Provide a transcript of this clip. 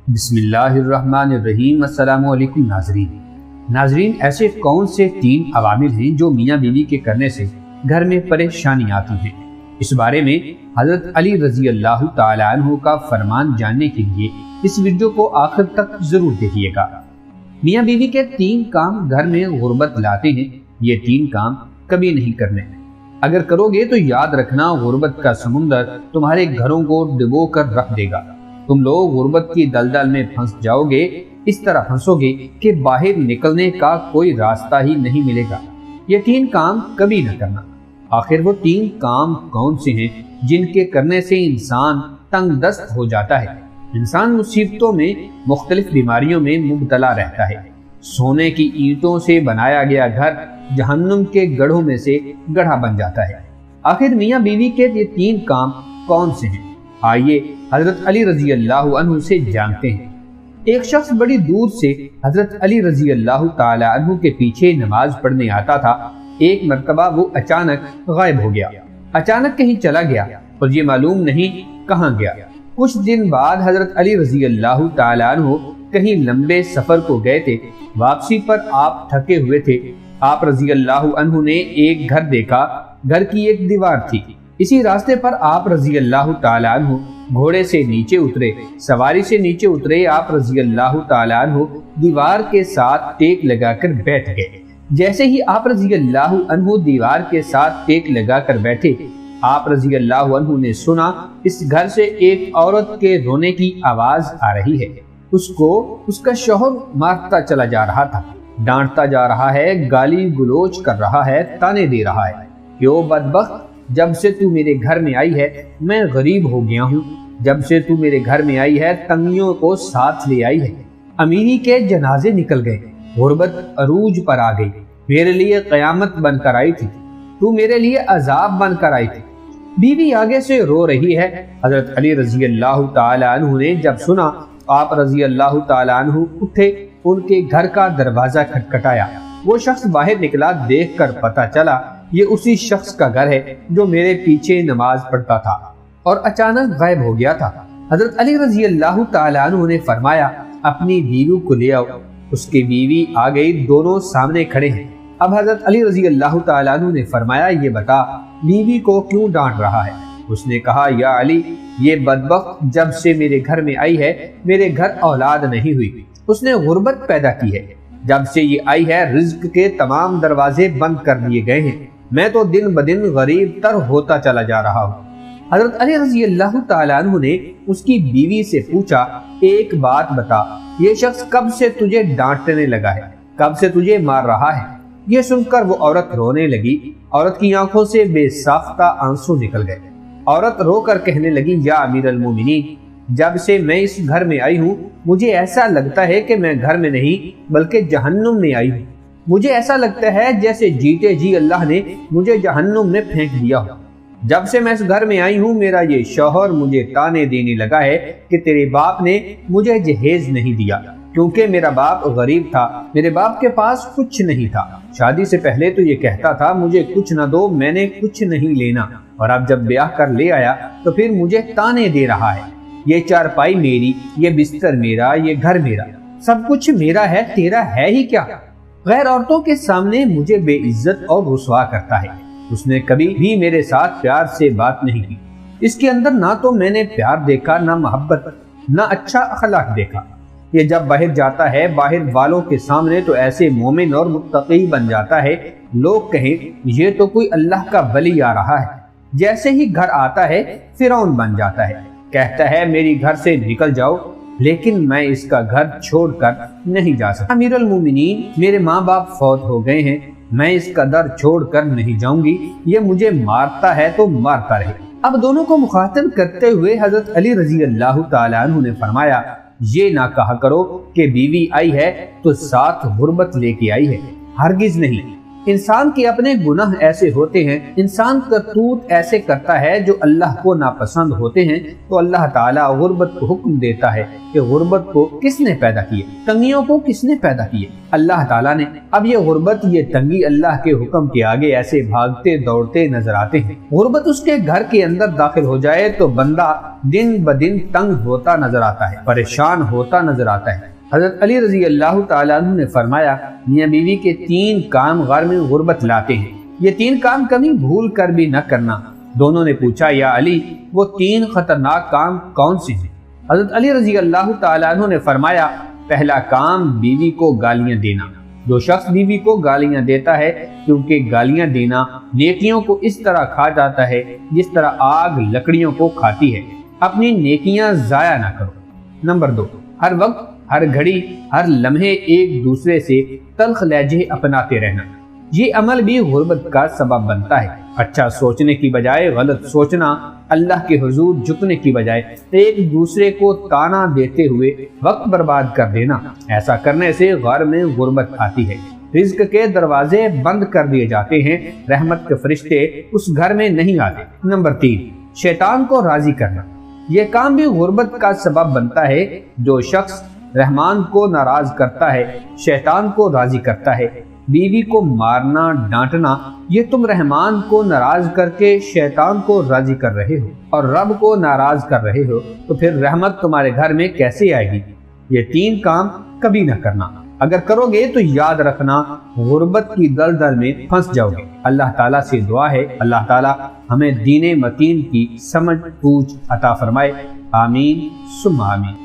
بسم اللہ الرحمن الرحیم۔ السلام علیکم ناظرین، ایسے کون سے 3 عوامل ہیں جو میاں بیوی کے کرنے سے گھر میں پریشانی آتی ہیں؟ اس بارے میں حضرت علی رضی اللہ تعالی عنہ کا فرمان جاننے کے لیے اس ویڈیو کو آخر تک ضرور دیکھیے گا۔ میاں بیوی کے 3 کام گھر میں غربت لاتے ہیں۔ یہ 3 کام کبھی نہیں کرنے، اگر کرو گے تو یاد رکھنا غربت کا سمندر تمہارے گھروں کو ڈبو کر رکھ دے گا۔ تم لوگ غربت کی دلدل میں پھنس جاؤ گے، اس طرح پھنسو گے کہ باہر نکلنے کا کوئی راستہ ہی نہیں ملے گا۔ یہ 3 کام کبھی نہ کرنا۔ آخر وہ 3 کام کون سے ہیں جن کے کرنے سے انسان تنگ دست ہو جاتا ہے؟ انسان مصیبتوں میں، مختلف بیماریوں میں مبتلا رہتا ہے۔ سونے کی اینٹوں سے بنایا گیا گھر جہنم کے گڑھوں میں سے گڑھا بن جاتا ہے۔ آخر میاں بیوی کے یہ 3 کام کون سے ہیں؟ آئیے حضرت علی رضی اللہ عنہ سے جانتے ہیں۔ ایک شخص بڑی دور سے حضرت علی رضی اللہ تعالی عنہ کے پیچھے نماز پڑھنے آتا تھا۔ ایک مرتبہ وہ اچانک غائب ہو گیا، اچانک کہیں چلا گیا اور یہ معلوم نہیں کہاں گیا۔ کچھ دن بعد حضرت علی رضی اللہ تعالی عنہ کہیں لمبے سفر کو گئے تھے۔ واپسی پر آپ تھکے ہوئے تھے۔ آپ رضی اللہ عنہ نے ایک گھر دیکھا، گھر کی ایک دیوار تھی۔ اسی راستے پر آپ رضی اللہ تعالی عنہ گھوڑے سے نیچے اترے، سواری سے نیچے اترے۔ آپ رضی اللہ تعالی عنہ دیوار کے ساتھ ٹیک لگا کر بیٹھ گئے۔ جیسے ہی آپ رضی اللہ عنہ دیوار کے ساتھ ٹیک لگا کر بیٹھے، آپ رضی اللہ عنہ نے سنا اس گھر سے ایک عورت کے رونے کی آواز آ رہی ہے۔ اس کو اس کا شوہر مارتا چلا جا رہا تھا، ڈانٹتا جا رہا ہے، گالی گلوچ کر رہا ہے، تانے دے رہا ہے کہ او بدبخت، جب سے تو میرے گھر میں آئی ہے میں غریب ہو گیا ہوں، جب سے تو میرے گھر میں آئی ہے تنگیوں کو ساتھ لے آئی ہے۔ امیری کے جنازے نکل گئے، غربت عروج پر آ گئی، میرے لیے قیامت بن کر آئی تھی، تو میرے لیے عذاب بن کر آئی تھی۔ بیوی آگے سے رو رہی ہے۔ حضرت علی رضی اللہ تعالی عنہ نے جب سنا، آپ رضی اللہ تعالی عنہ اٹھے، ان کے گھر کا دروازہ کھٹکھٹایا۔ وہ شخص باہر نکلا، دیکھ کر پتہ چلا یہ اسی شخص کا گھر ہے جو میرے پیچھے نماز پڑھتا تھا اور اچانک غائب ہو گیا تھا۔ حضرت علی رضی اللہ تعالی عنہ نے فرمایا، اپنی بیوی کو لے آؤ۔ اس کی بیوی آ گئی، دونوں سامنے کھڑے ہیں۔ اب حضرت علی رضی اللہ تعالی عنہ نے فرمایا، یہ بتا بیوی کو کیوں ڈانٹ رہا ہے؟ اس نے کہا، یا علی، یہ بدبخت جب سے میرے گھر میں آئی ہے میرے گھر اولاد نہیں ہوئی، اس نے غربت پیدا کی ہے۔ جب سے یہ آئی ہے رزق کے تمام دروازے بند کر دیے گئے ہیں، میں تو دن بدن غریب تر ہوتا چلا جا رہا ہوں۔ حضرت علی رضی اللہ تعالی عنہ نے اس کی بیوی سے پوچھا، ایک بات بتا، یہ شخص کب سے تجھے ڈانٹنے لگا ہے، کب سے تجھے مار رہا ہے؟ یہ سن کر وہ عورت رونے لگی۔ عورت کی آنکھوں سے بے ساختہ آنسو نکل گئے۔ عورت رو کر کہنے لگی، یا امیر المومنین، جب سے میں اس گھر میں آئی ہوں مجھے ایسا لگتا ہے کہ میں گھر میں نہیں بلکہ جہنم میں آئی ہوں۔ مجھے ایسا لگتا ہے جیسے جیتے جی اللہ نے مجھے جہنم میں پھینک دیا ہو۔ جب سے میں اس گھر میں آئی ہوں میرا یہ شوہر مجھے تانے دینے لگا ہے کہ تیرے باپ نے مجھے جہیز نہیں دیا، کیونکہ میرا باپ غریب تھا، میرے باپ کے پاس کچھ نہیں تھا۔ شادی سے پہلے تو یہ کہتا تھا مجھے کچھ نہ دو، میں نے کچھ نہیں لینا، اور اب جب بیاہ کر لے آیا تو پھر مجھے تانے دے رہا ہے۔ یہ چارپائی میری، یہ بستر میرا، یہ گھر میرا، سب کچھ میرا ہے، تیرا ہے ہی کیا؟ غیر عورتوں کے سامنے مجھے بے عزت اور رسوا کرتا ہے۔ اس نے کبھی بھی میرے ساتھ پیار سے بات نہیں کی۔ اس کے اندر نہ تو میں نے پیار دیکھا، نہ محبت، نہ اچھا اخلاق دیکھا۔ یہ جب باہر جاتا ہے باہر والوں کے سامنے تو ایسے مومن اور متقی بن جاتا ہے، لوگ کہیں یہ تو کوئی اللہ کا ولی آ رہا ہے۔ جیسے ہی گھر آتا ہے فرعون بن جاتا ہے، کہتا ہے میری گھر سے نکل جاؤ، لیکن میں اس کا گھر چھوڑ کر نہیں جا سکتا۔ امیر المومنین، میرے ماں باپ فوت ہو گئے ہیں، میں اس کا در چھوڑ کر نہیں جاؤں گی، یہ مجھے مارتا ہے تو مارتا رہے۔ اب دونوں کو مخاطب کرتے ہوئے حضرت علی رضی اللہ تعالی عنہ نے فرمایا، یہ نہ کہا کرو کہ بیوی آئی ہے تو ساتھ غربت لے کے آئی ہے، ہرگز نہیں۔ انسان کے اپنے گناہ ایسے ہوتے ہیں، انسان کرتوت ایسے کرتا ہے جو اللہ کو ناپسند ہوتے ہیں، تو اللہ تعالیٰ غربت کو حکم دیتا ہے کہ غربت کو کس نے پیدا کیا، تنگیوں کو کس نے پیدا کیا؟ اللہ تعالیٰ نے۔ اب یہ غربت، یہ تنگی اللہ کے حکم کے آگے ایسے بھاگتے دوڑتے نظر آتے ہیں۔ غربت اس کے گھر کے اندر داخل ہو جائے تو بندہ دن بدن تنگ ہوتا نظر آتا ہے، پریشان ہوتا نظر آتا ہے۔ حضرت علی رضی اللہ تعالیٰ عنہ نے فرمایا، میاں بیوی کے 3 کام گھر میں غربت لاتے ہیں، یہ 3 کام کبھی بھول کر بھی نہ کرنا۔ دونوں نے پوچھا، یا علی وہ 3 خطرناک کام کون سے ہیں؟ حضرت علی رضی اللہ تعالیٰ عنہ نے فرمایا، پہلا کام بیوی کو گالیاں دینا۔ جو شخص بیوی کو گالیاں دیتا ہے، کیونکہ گالیاں دینا نیکیوں کو اس طرح کھا جاتا ہے جس طرح آگ لکڑیوں کو کھاتی ہے۔ اپنی نیکیاں ضائع نہ کرو۔ نمبر 2، ہر وقت، ہر گھڑی، ہر لمحے ایک دوسرے سے تلخ لہجے اپناتے رہنا، یہ عمل بھی غربت کا سبب بنتا ہے۔ اچھا سوچنے کی بجائے غلط سوچنا، اللہ کے حضور جھکنے کی بجائے ایک دوسرے کو تانا دیتے ہوئے وقت برباد کر دینا، ایسا کرنے سے گھر میں غربت آتی ہے، رزق کے دروازے بند کر دیے جاتے ہیں، رحمت کے فرشتے اس گھر میں نہیں آتے۔ نمبر 3، شیطان کو راضی کرنا، یہ کام بھی غربت کا سبب بنتا ہے۔ جو شخص رحمان کو ناراض کرتا ہے، شیطان کو راضی کرتا ہے۔ بیوی کو مارنا، ڈانٹنا، یہ تم رحمان کو ناراض کر کے شیطان کو راضی کر رہے ہو اور رب کو ناراض کر رہے ہو، تو پھر رحمت تمہارے گھر میں کیسے آئے گی؟ یہ 3 کام کبھی نہ کرنا، اگر کرو گے تو یاد رکھنا غربت کی دلدل میں پھنس جاؤ گے۔ اللہ تعالیٰ سے دعا ہے اللہ تعالیٰ ہمیں دین متین کی سمجھ بوجھ عطا فرمائے، آمین ثم آمین۔